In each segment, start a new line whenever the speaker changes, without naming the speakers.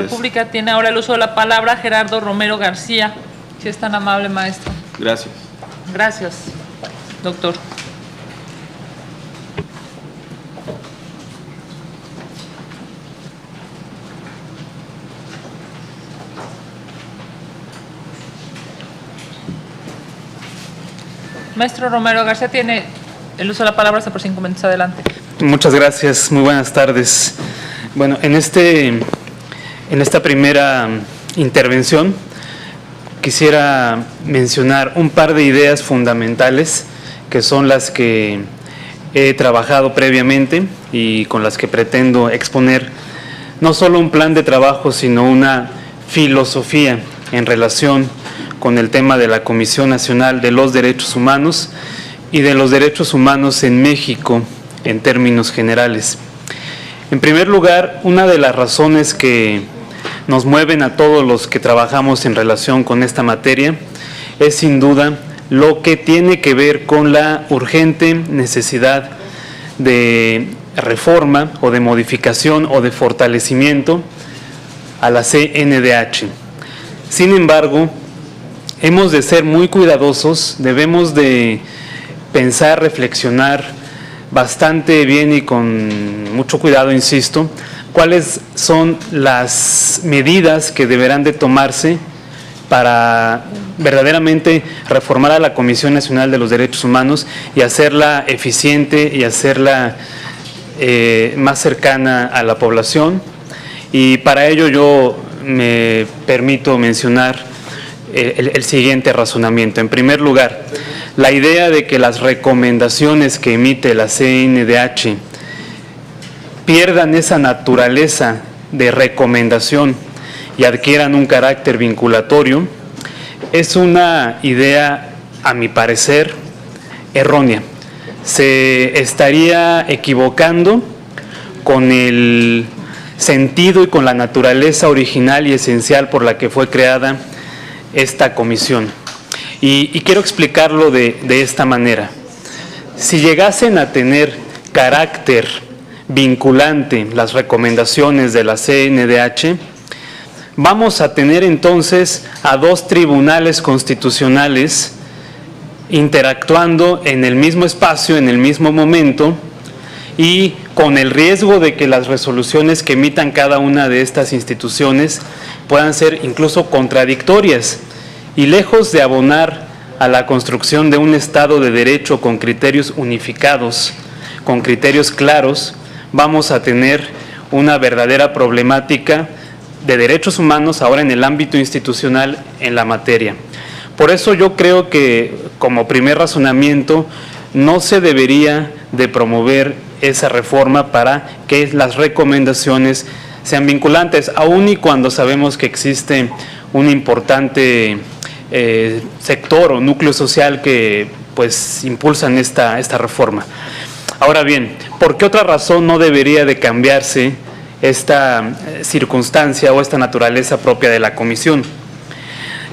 República tiene ahora el uso de la palabra Gerardo Romero García. Si es tan amable, maestro.
Gracias.
Gracias, doctor. Maestro Romero García tiene el uso de la palabra hasta por 5 minutos. Adelante.
Muchas gracias, muy buenas tardes. Bueno, en esta primera intervención quisiera mencionar un par de ideas fundamentales que son las que he trabajado previamente y con las que pretendo exponer no solo un plan de trabajo, sino una filosofía en relación con el tema de la Comisión Nacional de los Derechos Humanos y de los derechos humanos en México en términos generales. En primer lugar, una de las razones que nos mueven a todos los que trabajamos en relación con esta materia es sin duda lo que tiene que ver con la urgente necesidad de reforma o de modificación o de fortalecimiento a la CNDH. Sin embargo, hemos de ser muy cuidadosos, debemos de pensar, reflexionar bastante bien y con mucho cuidado, insisto, cuáles son las medidas que deberán de tomarse para verdaderamente reformar a la Comisión Nacional de los Derechos Humanos y hacerla eficiente y hacerla más cercana a la población. Y para ello yo me permito mencionar el siguiente razonamiento. En primer lugar, la idea de que las recomendaciones que emite la CNDH pierdan esa naturaleza de recomendación y adquieran un carácter vinculatorio es una idea, a mi parecer, errónea. Se estaría equivocando con el sentido y con la naturaleza original y esencial por la que fue creada esta comisión. Y quiero explicarlo de esta manera. Si llegasen a tener carácter vinculante las recomendaciones de la CNDH, vamos a tener entonces a dos tribunales constitucionales interactuando en el mismo espacio, en el mismo momento, y con el riesgo de que las resoluciones que emitan cada una de estas instituciones puedan ser incluso contradictorias, y lejos de abonar a la construcción de un Estado de Derecho con criterios unificados, con criterios claros, vamos a tener una verdadera problemática de derechos humanos ahora en el ámbito institucional en la materia. Por eso yo creo que, como primer razonamiento, no se debería de promover esa reforma para que las recomendaciones sean vinculantes, aun y cuando sabemos que existe un importante sector o núcleo social que pues impulsan esta reforma. Ahora bien, ¿por qué otra razón no debería de cambiarse esta circunstancia o esta naturaleza propia de la comisión?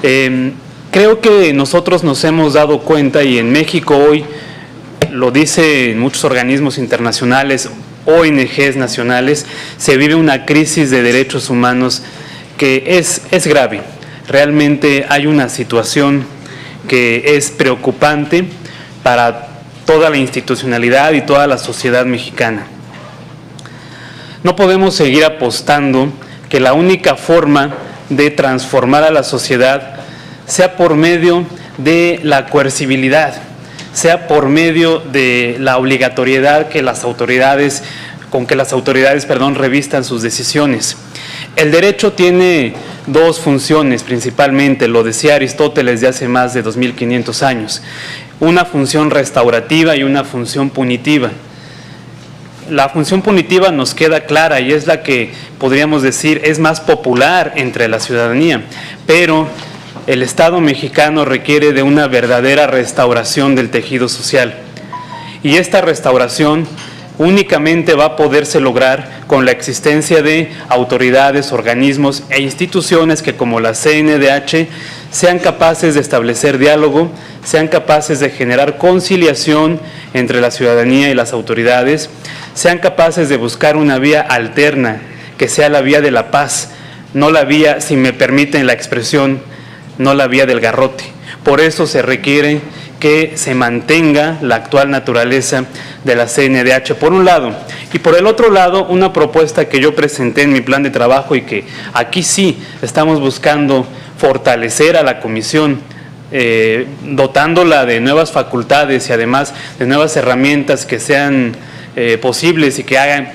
Creo que nosotros nos hemos dado cuenta, y en México hoy lo dicen muchos organismos internacionales, ONGs nacionales, se vive una crisis de derechos humanos que es grave. Realmente hay una situación que es preocupante para toda la institucionalidad y toda la sociedad mexicana. No podemos seguir apostando que la única forma de transformar a la sociedad sea por medio de la coercibilidad, sea por medio de la obligatoriedad que las autoridades revistan sus decisiones. El derecho tiene dos funciones principalmente, lo decía Aristóteles de hace más de 2500 años, una función restaurativa y una función punitiva. La función punitiva nos queda clara y es la que podríamos decir es más popular entre la ciudadanía, pero el Estado mexicano requiere de una verdadera restauración del tejido social, y esta restauración únicamente va a poderse lograr con la existencia de autoridades, organismos e instituciones que, como la CNDH, sean capaces de establecer diálogo, sean capaces de generar conciliación entre la ciudadanía y las autoridades, sean capaces de buscar una vía alterna, que sea la vía de la paz, no la vía, si me permiten la expresión, no la vía del garrote. Por eso se requiere que se mantenga la actual naturaleza de la CNDH, por un lado. Y por el otro lado, una propuesta que yo presenté en mi plan de trabajo y que aquí sí estamos buscando fortalecer a la comisión, dotándola de nuevas facultades y además de nuevas herramientas que sean posibles y que hagan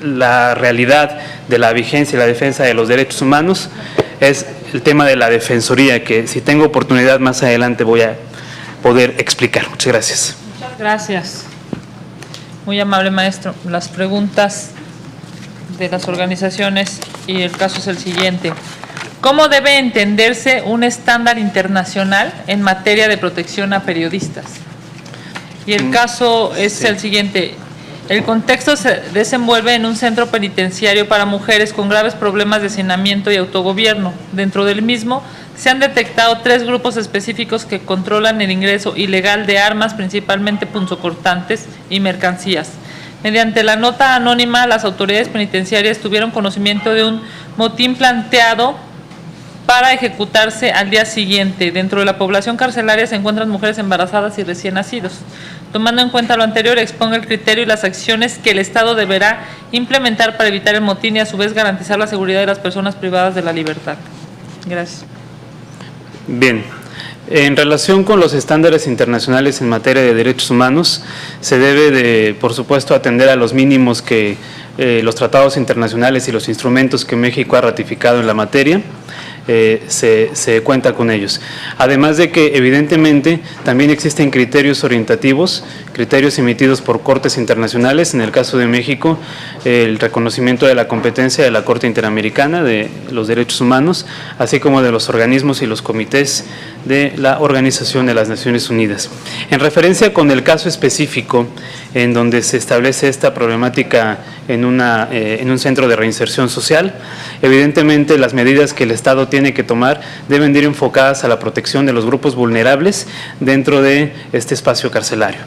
la realidad de la vigencia y la defensa de los derechos humanos, es el tema de la defensoría, que si tengo oportunidad más adelante voy a poder explicar. Muchas gracias.
Muchas gracias. Muy amable, maestro. Las preguntas de las organizaciones y el caso es el siguiente. ¿Cómo debe entenderse un estándar internacional en materia de protección a periodistas? Y el caso es el siguiente. El contexto se desenvuelve en un centro penitenciario para mujeres con graves problemas de hacinamiento y autogobierno. Dentro del mismo se han detectado 3 grupos específicos que controlan el ingreso ilegal de armas, principalmente punzocortantes y mercancías. Mediante la nota anónima, las autoridades penitenciarias tuvieron conocimiento de un motín planteado para ejecutarse al día siguiente. Dentro de la población carcelaria se encuentran mujeres embarazadas y recién nacidos. Tomando en cuenta lo anterior, exponga el criterio y las acciones que el Estado deberá implementar para evitar el motín y a su vez garantizar la seguridad de las personas privadas de la libertad. Gracias.
Bien. En relación con los estándares internacionales en materia de derechos humanos, se debe de, por supuesto, atender a los mínimos que los tratados internacionales y los instrumentos que México ha ratificado en la materia. Se cuenta con ellos. Además de que evidentemente también existen criterios orientativos, criterios emitidos por cortes internacionales, en el caso de México el reconocimiento de la competencia de la Corte Interamericana de los Derechos Humanos, así como de los organismos y los comités de la Organización de las Naciones Unidas. En referencia con el caso específico en donde se establece esta problemática en un centro de reinserción social, evidentemente las medidas que el Estado tiene que tomar deben de ir enfocadas a la protección de los grupos vulnerables dentro de este espacio carcelario.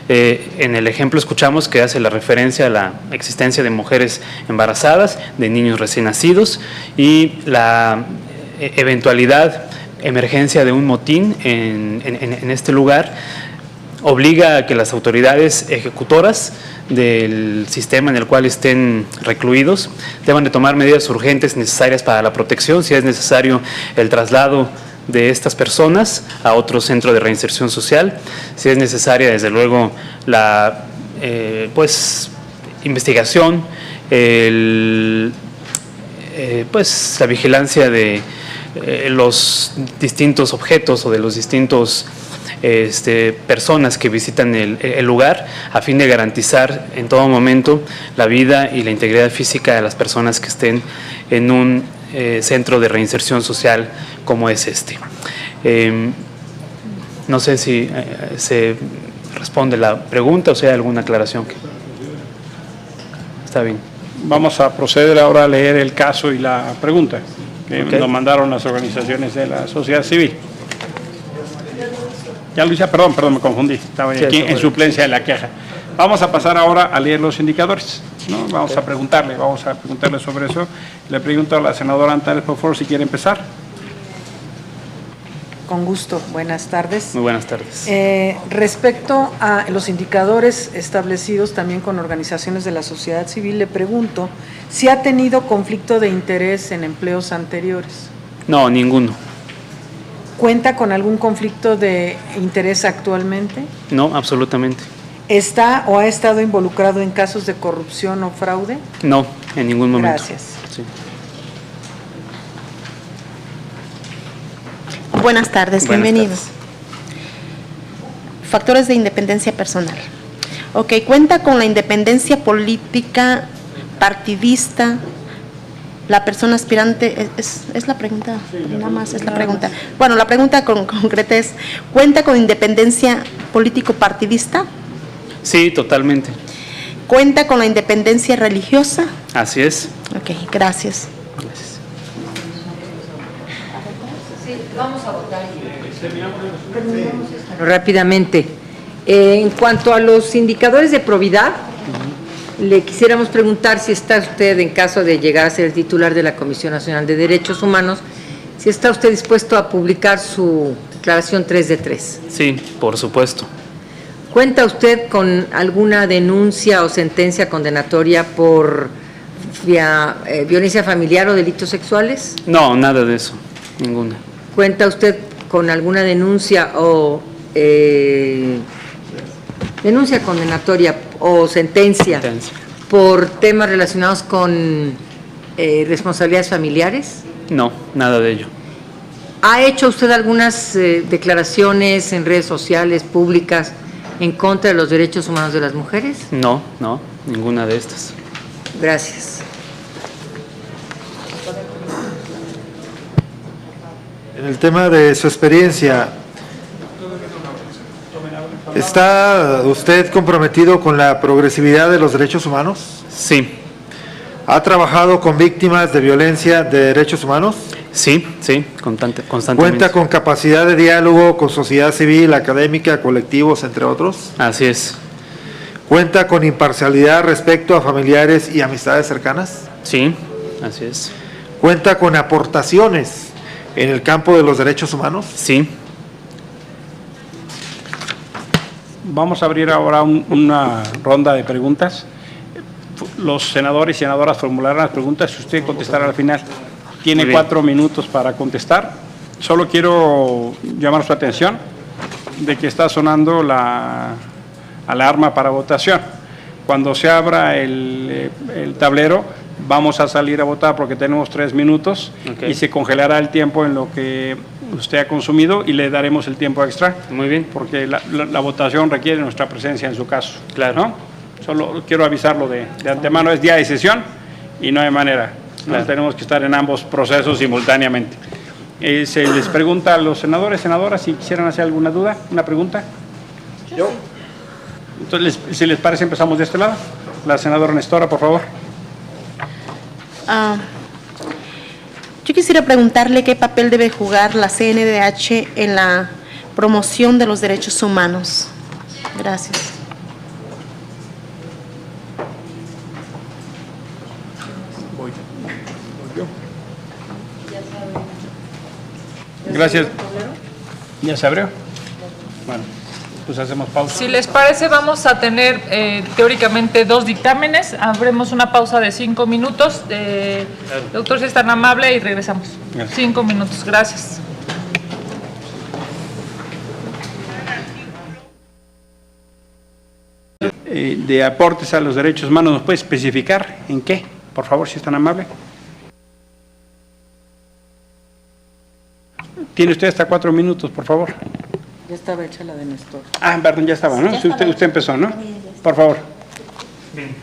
En el ejemplo escuchamos que hace la referencia a la existencia de mujeres embarazadas, de niños recién nacidos y la eventualidad, emergencia de un motín en este lugar obliga a que las autoridades ejecutoras del sistema en el cual estén recluidos deban de tomar medidas urgentes necesarias para la protección, si es necesario el traslado de estas personas a otro centro de reinserción social, si es necesaria desde luego la investigación, la vigilancia de los distintos objetos o de los distintos personas que visitan el lugar, a fin de garantizar en todo momento la vida y la integridad física de las personas que estén en un centro de reinserción social como es este. No sé si se responde la pregunta o si hay alguna aclaración. Está bien.
Vamos a proceder ahora a leer el caso y la pregunta que nos mandaron las organizaciones de la sociedad civil. Ya Luisa, perdón, me confundí, estaba aquí en suplencia de la queja. Vamos a pasar ahora a leer los indicadores, ¿no? Vamos a preguntarle sobre eso. Le pregunto a la senadora Antares, por favor, si quiere empezar.
Con gusto, buenas tardes.
Muy buenas tardes.
Respecto a los indicadores establecidos también con organizaciones de la sociedad civil, le pregunto si ha tenido conflicto de interés en empleos anteriores.
No, ninguno.
¿Cuenta con algún conflicto de interés actualmente?
No, absolutamente.
¿Está o ha estado involucrado en casos de corrupción o fraude?
No, en ningún momento.
Gracias.
Sí.
Buenas tardes, bienvenidos.
Tardes.
Factores de independencia personal. Ok, ¿cuenta con la independencia política, partidista? La persona aspirante, es la pregunta, nada más es la pregunta. Bueno, la pregunta concreta es, ¿cuenta con independencia político-partidista?
Sí, totalmente.
¿Cuenta con la independencia religiosa?
Así es.
Ok, gracias.
Gracias.
Sí, vamos a votar. Rápidamente. En cuanto a los indicadores de probidad, Le quisiéramos preguntar si está usted, en caso de llegar a ser el titular de la Comisión Nacional de Derechos Humanos, si está usted dispuesto a publicar su declaración 3 de 3.
Sí, por supuesto.
¿Cuenta usted con alguna denuncia o sentencia condenatoria por violencia familiar o delitos sexuales?
No, nada de eso, ninguna.
¿Cuenta usted con alguna denuncia o denuncia condenatoria o sentencia por temas relacionados con responsabilidades familiares?
No, nada de ello.
¿Ha hecho usted algunas declaraciones en redes sociales públicas en contra de los derechos humanos de las mujeres?
No, ninguna de estas.
Gracias.
En el tema de su experiencia, ¿está usted comprometido con la progresividad de los derechos humanos?
Sí.
¿Ha trabajado con víctimas de violencia de derechos humanos?
Sí, constantemente.
¿Cuenta con capacidad de diálogo con sociedad civil, académica, colectivos, entre otros?
Así es.
¿Cuenta con imparcialidad respecto a familiares y amistades cercanas?
Sí, así es.
¿Cuenta con aportaciones en el campo de los derechos humanos?
Sí.
Vamos a abrir ahora una ronda de preguntas. Los senadores y senadoras formularán las preguntas y usted contestará al final. Tiene 4 minutos para contestar. Solo quiero llamar su atención de que está sonando la alarma para votación. Cuando se abra el tablero, vamos a salir a votar porque tenemos 3 minutos y se congelará el tiempo en lo que usted ha consumido y le daremos el tiempo extra.
Muy bien.
Porque la votación requiere nuestra presencia en su caso.
Claro.
¿no? Solo quiero avisarlo de antemano, es día de sesión y no hay manera. Claro. Tenemos que estar en ambos procesos simultáneamente. Se les pregunta a los senadores, senadoras, si quisieran hacer alguna duda, una pregunta. Yo. Entonces, si les parece, empezamos de este lado. La senadora Nestora, por favor.
Yo quisiera preguntarle qué papel debe jugar la CNDH en la promoción de los derechos humanos. Gracias.
Gracias. ¿Ya se abrió? Bueno, pues hacemos pausa.
Si les parece, vamos a tener teóricamente 2 dictámenes. Habremos una pausa de 5 minutos. Doctor, si es tan amable, y regresamos. Gracias. 5 minutos. Gracias.
De aportes a los derechos humanos, ¿nos puede especificar en qué? Por favor, si es tan amable. Tiene usted hasta 4 minutos, por favor.
Ya estaba hecha la de Néstor.
Perdón, ya estaba, ¿no? Sí, usted empezó, ¿no? Por favor.
Bien.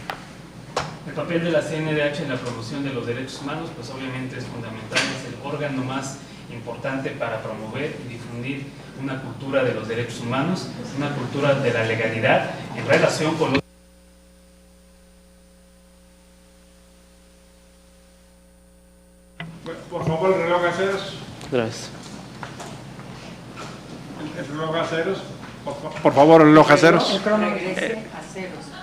El papel de la CNDH en la promoción de los derechos humanos, pues obviamente es fundamental, es el órgano más importante para promover y difundir una cultura de los derechos humanos, una cultura de la legalidad en relación con los...
Por favor, el reloj aceros.
Gracias.
El reloj aceros. Por favor, el reloj aceros.
El crono regrese a ceros, por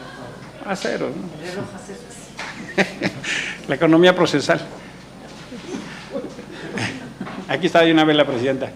favor.
A ceros, ¿no?
El reloj a ceros.
La economía procesal. Aquí está de una vez la presidenta.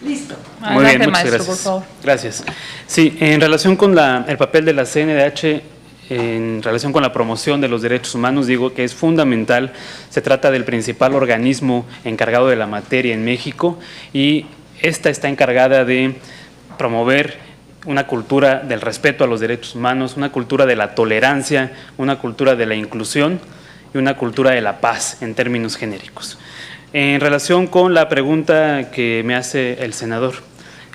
Listo.
Muy bien, muchas
maestro,
gracias.
por favor.
Gracias. Sí, en relación con el papel de la CNDH, en relación con la promoción de los derechos humanos, digo que es fundamental. Se trata del principal organismo encargado de la materia en México y esta está encargada de promover una cultura del respeto a los derechos humanos, una cultura de la tolerancia, una cultura de la inclusión y una cultura de la paz en términos genéricos. En relación con la pregunta que me hace el senador,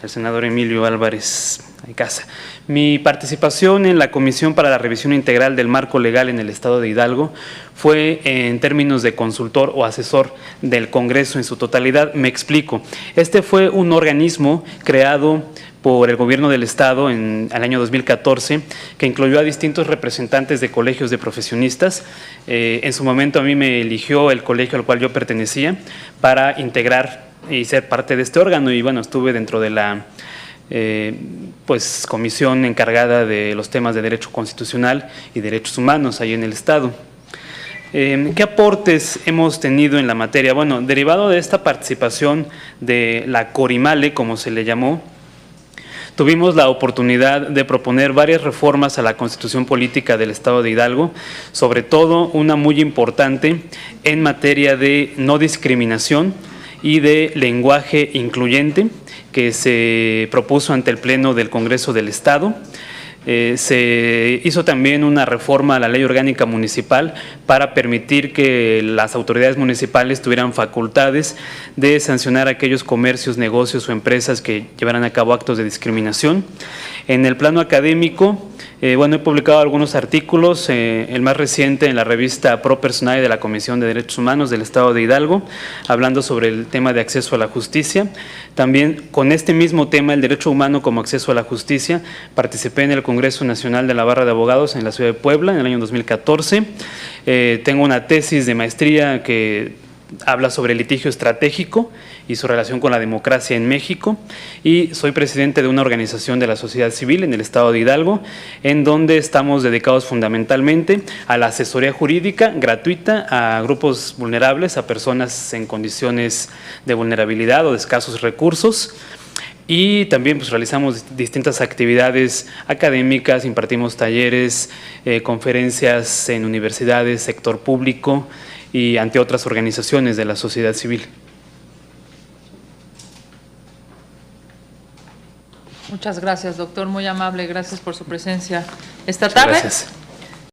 el senador Emilio Álvarez Casa. Mi participación en la Comisión para la Revisión Integral del Marco Legal en el Estado de Hidalgo fue en términos de consultor o asesor del Congreso en su totalidad. Me explico. Este fue un organismo creado por el gobierno del Estado en el año 2014, que incluyó a distintos representantes de colegios de profesionistas. En su momento a mí me eligió el colegio al cual yo pertenecía para integrar y ser parte de este órgano, y bueno, estuve dentro de la comisión encargada de los temas de derecho constitucional y derechos humanos ahí en el Estado. ¿Qué aportes hemos tenido en la materia? Bueno, derivado de esta participación de la Corimale, como se le llamó, tuvimos la oportunidad de proponer varias reformas a la Constitución Política del Estado de Hidalgo, sobre todo una muy importante en materia de no discriminación y de lenguaje incluyente, que se propuso ante el Pleno del Congreso del Estado. Se hizo también una reforma a la Ley Orgánica Municipal para permitir que las autoridades municipales tuvieran facultades de sancionar a aquellos comercios, negocios o empresas que llevaran a cabo actos de discriminación. En el plano académico, he publicado algunos artículos, el más reciente en la revista Pro Personae de la Comisión de Derechos Humanos del Estado de Hidalgo, hablando sobre el tema de acceso a la justicia. También con este mismo tema, el derecho humano como acceso a la justicia, participé en el Congreso Nacional de la Barra de Abogados en la ciudad de Puebla en el año 2014. Tengo una tesis de maestría que habla sobre el litigio estratégico y su relación con la democracia en México, y soy presidente de una organización de la sociedad civil en el Estado de Hidalgo, en donde estamos dedicados fundamentalmente a la asesoría jurídica gratuita a grupos vulnerables, a personas en condiciones de vulnerabilidad o de escasos recursos. Y también realizamos distintas actividades académicas, impartimos talleres, conferencias en universidades, sector público y ante otras organizaciones de la sociedad civil.
Muchas gracias, doctor, muy amable, gracias por su presencia esta tarde.
Gracias.